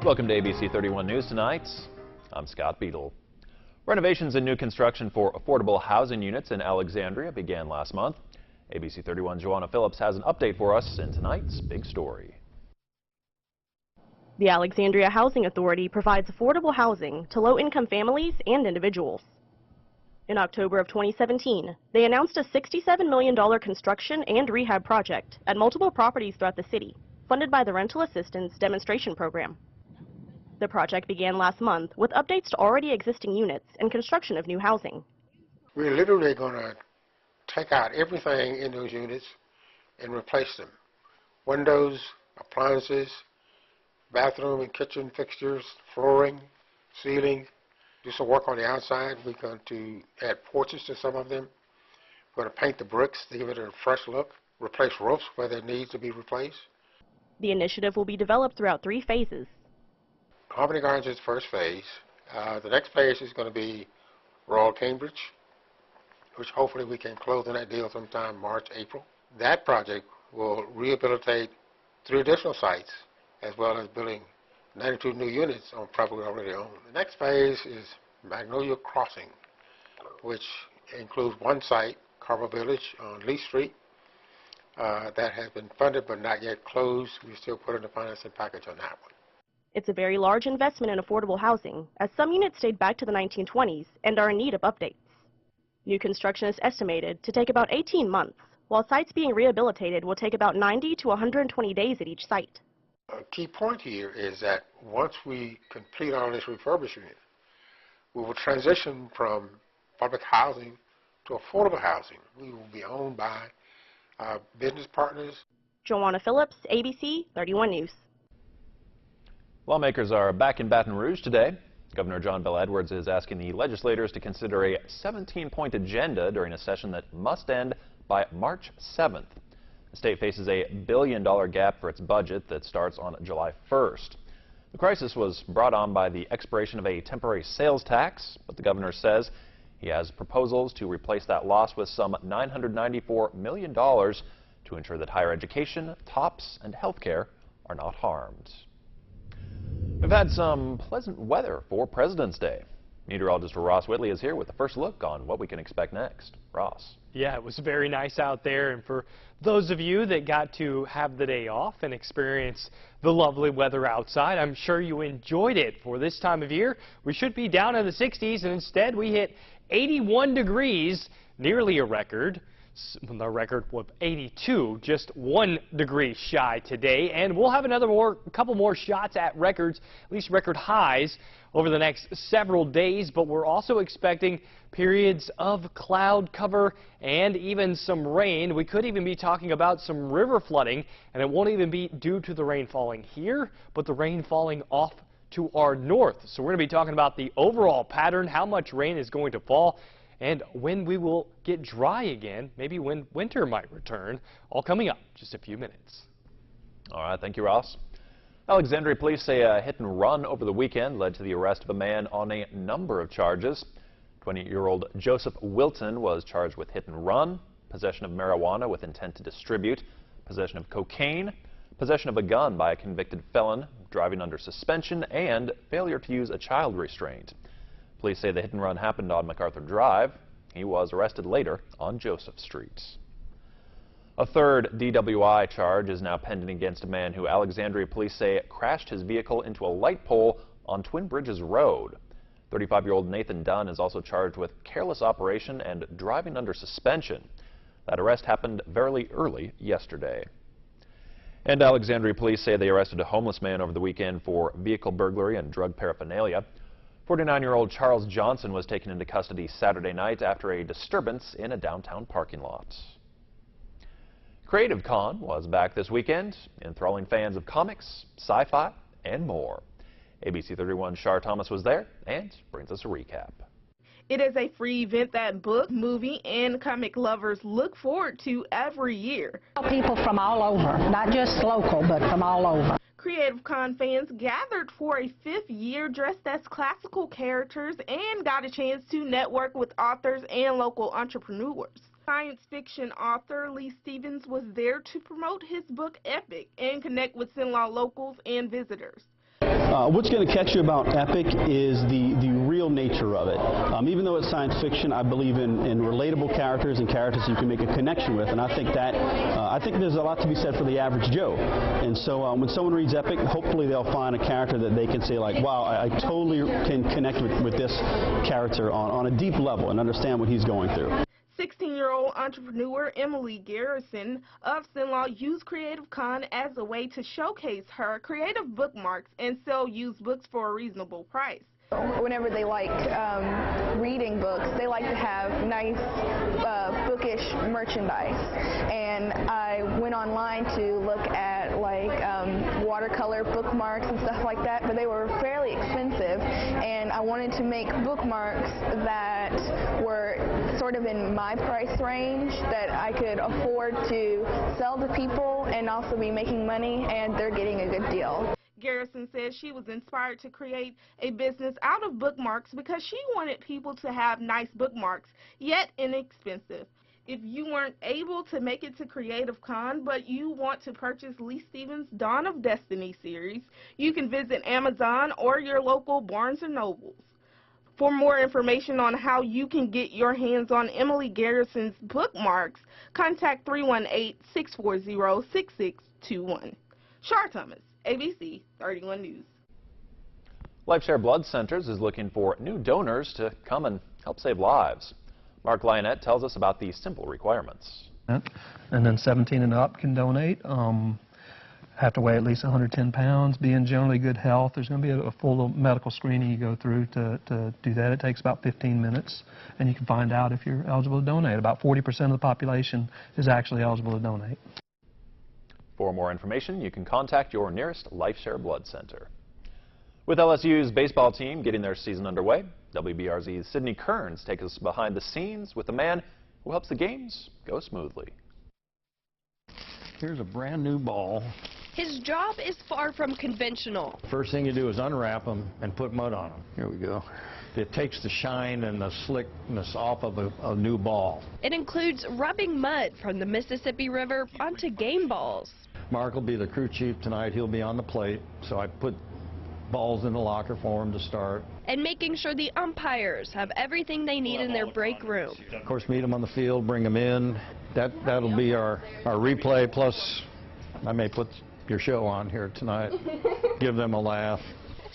Welcome to ABC31 News tonight. I'm Scott Beadle. Renovations and new construction for affordable housing units in Alexandria began last month. ABC31's Joanna Phillips has an update for us in tonight's big story. The Alexandria Housing Authority provides affordable housing to low-income families and individuals. In October of 2017, they announced a $67 million construction and rehab project at multiple properties throughout the city, funded by the Rental Assistance Demonstration Program. The project began last month with updates to already existing units and construction of new housing. We're literally going to take out everything in those units and replace them. Windows, appliances, bathroom and kitchen fixtures, flooring, ceiling. Do some work on the outside. We're going to add porches to some of them. We're going to paint the bricks to give it a fresh look, replace roofs where there needs to be replaced. The initiative will be developed throughout 3 phases. Harmony Gardens is the first phase. The next phase is going to be Royal Cambridge, which hopefully we can close on that deal sometime March, April. That project will rehabilitate 3 additional sites, as well as building 92 new units on property we already own. The next phase is Magnolia Crossing, which includes 1 site, Carver Village on Lee Street, that has been funded but not yet closed. We're still putting the financing package on that one. It's a very large investment in affordable housing, as some units date back to the 1920s and are in need of updates. New construction is estimated to take about 18 months, while sites being rehabilitated will take about 90 to 120 days at each site. A key point here is that once we complete all this refurbishment, we will transition from public housing to affordable housing. We will be owned by business partners. Joanna Phillips, ABC 31 News. Lawmakers are back in Baton Rouge today. Governor John Bel Edwards is asking the legislators to consider a 17-point agenda during a session that must end by March 7th. The state faces a $1 billion gap for its budget that starts on July 1st. The crisis was brought on by the expiration of a temporary sales tax, but the governor says he has proposals to replace that loss with some $994 million to ensure that higher education, TOPS, and health care are not harmed. We've had some pleasant weather for President's Day. Meteorologist Ross Whitley is here with the first look on what we can expect next. Ross. Yeah, it was very nice out there, and for those of you that got to have the day off and experience the lovely weather outside, I'm sure you enjoyed it. For this time of year, we should be down in the 60s, and instead we hit 81 degrees, nearly a record. The record was 82, just 1 degree shy today, and we'll have couple more shots at records, at least record highs, over the next several days. But we're also expecting periods of cloud cover and even some rain. We could even be talking about some river flooding, and it won't even be due to the rain falling here, but the rain falling off to our north. So we're going to be talking about the overall pattern, how much rain is going to fall, and when we will get dry again, maybe when winter might return, all coming up in just a few minutes. All right, thank you, Ross. Alexandria police say a hit and run over the weekend led to the arrest of a man on a number of charges. 28-year-old Joseph Wilton was charged with hit and run, possession of marijuana with intent to distribute, possession of cocaine, possession of a gun by a convicted felon, driving under suspension, and failure to use a child restraint. Police say the hit and run happened on MacArthur Drive. He was arrested later on Joseph Street. A third DWI charge is now pending against a man who Alexandria police say crashed his vehicle into a light pole on Twin Bridges Road. 35-year-old Nathan Dunn is also charged with careless operation and driving under suspension. That arrest happened very early yesterday. And Alexandria police say they arrested a homeless man over the weekend for vehicle burglary and drug paraphernalia. 49-year-old Charles Johnson was taken into custody Saturday night after a disturbance in a downtown parking lot. Creative Con was back this weekend, enthralling fans of comics, sci-fi, and more. ABC31's Shar Thomas was there and brings us a recap. It is a free event that book, movie, and comic lovers look forward to every year. People from all over, not just local, but from all over. Creative Con fans gathered for a 5th year dressed as classical characters and got a chance to network with authors and local entrepreneurs. Science fiction author Lee Stevens was there to promote his book Epic and connect with St. Law locals and visitors. What's going to catch you about Epic is the real nature of it. Even though it's science fiction, I believe in relatable characters and characters you can make a connection with, and I think there's a lot to be said for the average Joe. And so when someone reads Epic, hopefully they'll find a character that they can say like, wow, I totally can connect with this character on a deep level and understand what he's going through. 16-year-old entrepreneur Emily Garrison of Cenlaw used Creative Con as a way to showcase her creative bookmarks and sell used books for a reasonable price. Whenever they like reading books, they like to have nice bookish merchandise. And I went online to look at like watercolor bookmarks and stuff like that, but they were fairly expensive. And I wanted to make bookmarks that were sort of in my price range that I could afford to sell to people and also be making money, and they're getting a good deal. Garrison says she was inspired to create a business out of bookmarks because she wanted people to have nice bookmarks, yet inexpensive. If you weren't able to make it to Creative Con, but you want to purchase Lee Stevens' Dawn of Destiny series, you can visit Amazon or your local Barnes & Nobles. For more information on how you can get your hands on Emily Garrison's bookmarks, contact 318-640-6621. Shar Thomas, ABC 31 News. LifeShare Blood Centers is looking for new donors to come and help save lives. Mark Lionette tells us about the simple requirements. And then 17 and up can donate. Have to weigh at least 110 pounds, be in generally good health. There's going to be a full medical screening you go through to do that. It takes about 15 minutes, and you can find out if you're eligible to donate. About 40% of the population is actually eligible to donate. For more information, you can contact your nearest LifeShare Blood Center. With LSU's baseball team getting their season underway, WBRZ's Sydney Kearns takes us behind the scenes with the man who helps the games go smoothly. Here's a brand new ball. His job is far from conventional. First thing you do is unwrap them and put mud on them. Here we go. It takes the shine and the slickness off of a new ball. It includes rubbing mud from the Mississippi River onto game balls. Mark will be the crew chief tonight. He'll be on the plate, so I put balls in the locker for him to start. And making sure the umpires have everything they need in their break room. Of course, meet them on the field, bring them in. That'll be our replay, plus I may put your show on here tonight, give them a laugh.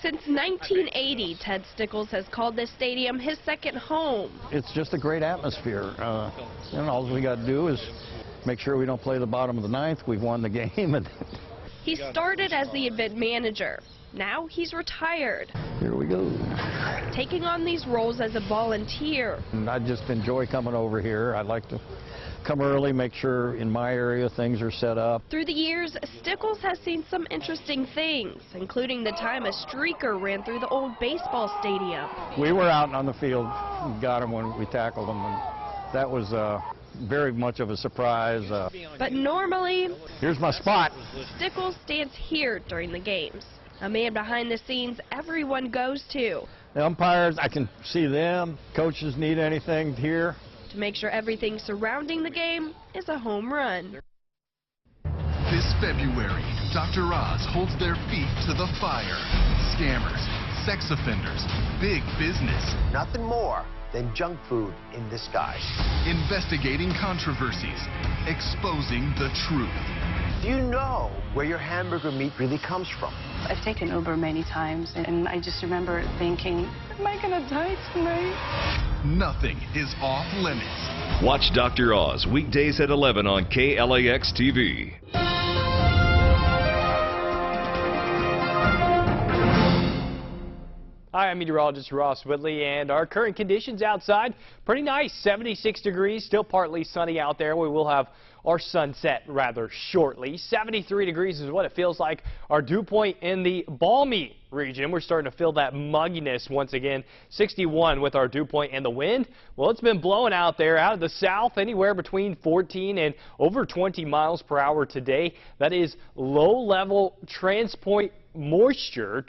Since 1980, Ted Stickles has called this stadium his second home. It's just a great atmosphere. All we got to do is make sure we don't play the bottom of the ninth. We've won the game. He started as the event manager. Now he's retired. Here we go. Taking on these roles as a volunteer. And I just enjoy coming over here. I like to come early, make sure in my area things are set up. Through the years, Stickles has seen some interesting things, including the time a streaker ran through the old baseball stadium. We were out on the field, got him when we tackled him, and that was very much of a surprise. But normally, here's my spot. Stickles stands here during the games. A man behind the scenes everyone goes to. The umpires, I can see them. Coaches need anything here. To make sure everything surrounding the game is a home run. This February, Dr. Oz holds their feet to the fire. Scammers, sex offenders, big business. Nothing more than junk food in disguise. Investigating controversies, exposing the truth. Do you know where your hamburger meat really comes from? I've taken Uber many times, and I just remember thinking, am I gonna die tonight? Nothing is off limits. Watch Dr. Oz weekdays at 11 on KLAX TV. Hi, I'm meteorologist Ross Whitley, and our current conditions outside, pretty nice, 76 degrees, still partly sunny out there. We will have our sunset rather shortly. 73 degrees is what it feels like. Our dew point in the balmy region, we're starting to feel that mugginess once again. 61 with our dew point, and the wind, well, it's been blowing out there out of the south anywhere between 14 and over 20 miles per hour today. That is low-level transport moisture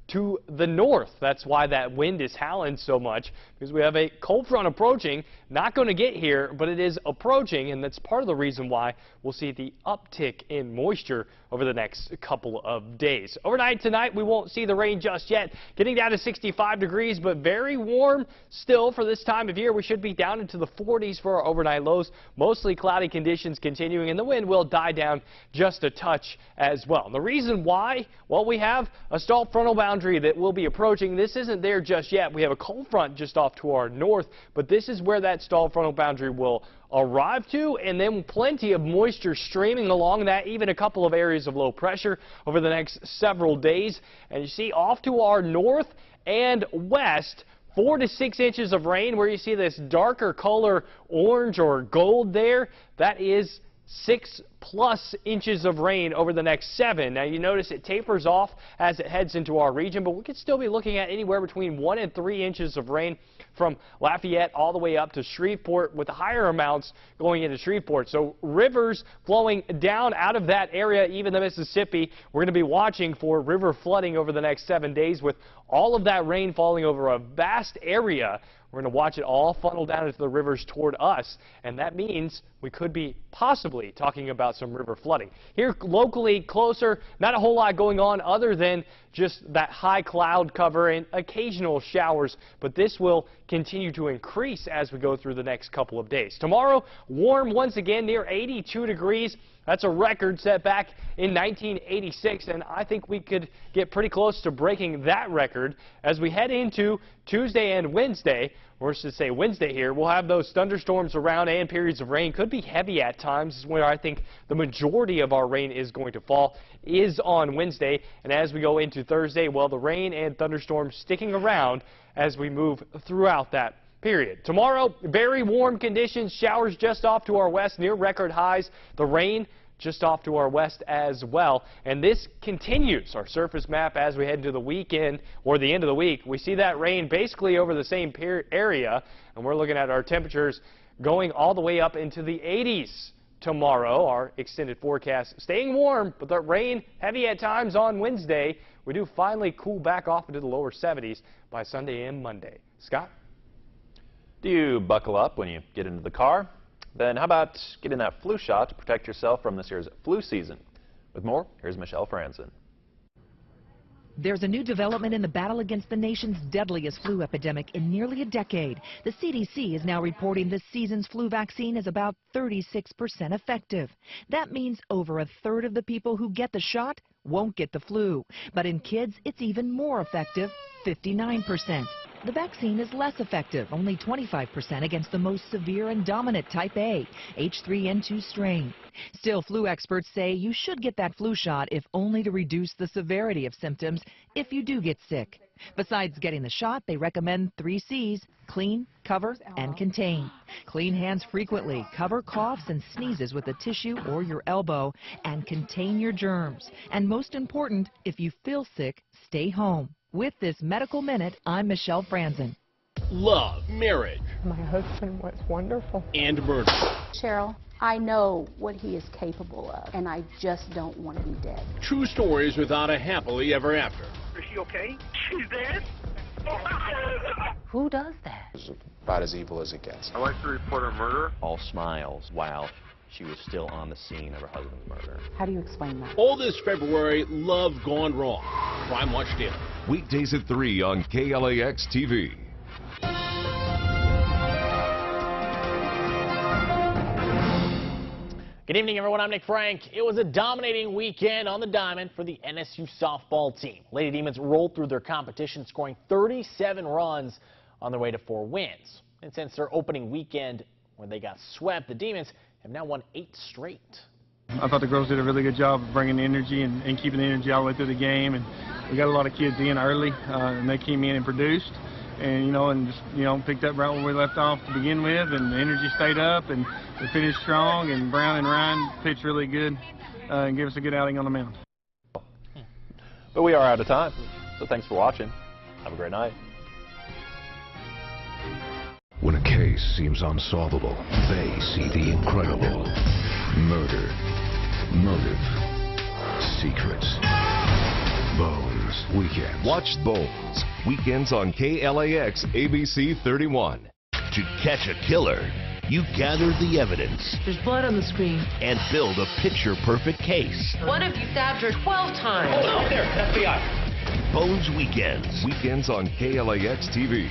to the north. That's why that wind is howling so much, because we have a cold front approaching. Not going to get here, but it is approaching, and that's part of the reason why we'll see the uptick in moisture over the next couple of days. Overnight tonight, we won't see the rain just yet. Getting down to 65 degrees, but very warm still for this time of year. We should be down into the 40s for our overnight lows. Mostly cloudy conditions continuing, and the wind will die down just a touch as well. And the reason why? Well, we have a stalled frontal boundary that will be approaching. This isn't there just yet. We have a cold front just off to our north, but this is where that stalled frontal boundary will arrive to, and then plenty of moisture streaming along that, even a couple of areas of low pressure over the next several days. And you see off to our north and west, 4 to 6 inches of rain. Where you see this darker color, orange or gold there, that is 6+ inches of rain over the next 7. Now you notice it tapers off as it heads into our region, but we could still be looking at anywhere between 1 and 3 inches of rain from Lafayette all the way up to Shreveport, with the higher amounts going into Shreveport. So rivers flowing down out of that area, even the Mississippi. We're going to be watching for river flooding over the next 7 days with all of that rain falling over a vast area. We're going to watch it all funnel down into the rivers toward us, and that means we could be possibly talking about some river flooding. Here locally closer, not a whole lot going on other than just that high cloud cover and occasional showers, but this will continue to increase as we go through the next couple of days. Tomorrow, warm once again, near 82 degrees. That's a record set back in 1986, and I think we could get pretty close to breaking that record as we head into Tuesday and Wednesday. Or I should say Wednesday here. We'll have those thunderstorms around and periods of rain. Could be heavy at times. This is where I think the majority of our rain is going to fall, is on Wednesday. And as we go into Thursday, well, the rain and thunderstorms sticking around as we move throughout that period. Tomorrow, very warm conditions, showers just off to our west near record highs. The rain just off to our west as well. And this continues our surface map as we head into the weekend or the end of the week. We see that rain basically over the same area, and we're looking at our temperatures going all the way up into the 80s tomorrow. Our extended forecast staying warm, but the rain heavy at times on Wednesday. We do finally cool back off into the lower 70s by Sunday and Monday. Scott? Do you buckle up when you get into the car? Then how about getting that flu shot to protect yourself from this year's flu season? With more, here's Michelle Franzen. There's a new development in the battle against the nation's deadliest flu epidemic in nearly a decade. The CDC is now reporting this season's flu vaccine is about 36% effective. That means over a third of the people who get the shot won't get the flu. But in kids, it's even more effective, 59%. The vaccine is less effective, only 25% against the most severe and dominant type A, H3N2 strain. Still, flu experts say you should get that flu shot if only to reduce the severity of symptoms if you do get sick. Besides getting the shot, they recommend 3 C's: clean, cover, and contain. Clean hands frequently, cover coughs and sneezes with a tissue or your elbow, and contain your germs. And most important, if you feel sick, stay home. With this Medical Minute, I'm Michelle Franzen. Love, marriage. My husband was wonderful. And murder. Cheryl, I know what he is capable of, and I just don't want to be dead. True stories without a happily ever after. Is she okay? She's dead? Who does that? It's about as evil as it gets. I'd like to report a murder. All smiles while she was still on the scene of her husband's murder. How do you explain that? All this February, Love Gone Wrong. Crime Watch Daily. Weekdays at 3 on KLAX TV. Good evening, everyone. I'm Nick Frank. It was a dominating weekend on the diamond for the NSU softball team. Lady Demons rolled through their competition, scoring 37 runs on their way to 4 wins. And since their opening weekend when they got swept, the Demons have now won 8 straight. I thought the girls did a really good job of bringing the energy and keeping the energy all the way through the game. And we got a lot of kids in early, and they came in and produced. And, just picked up right where we left off to begin with, and the energy stayed up, and we finished strong, and Brown and Ryan pitched really good and gave us a good outing on the mound. But we are out of time, so thanks for watching. Have a great night. When a case seems unsolvable, they see the incredible. Murder, motive, secrets. Bones Weekends. Watch Bones weekends on KLAX ABC 31. To catch a killer, You gather the evidence. There's blood on the screen. And build a picture-perfect case. What if you stabbed her 12 times? Oh, there, FBI. Bones Weekends. Weekends on KLAX TV.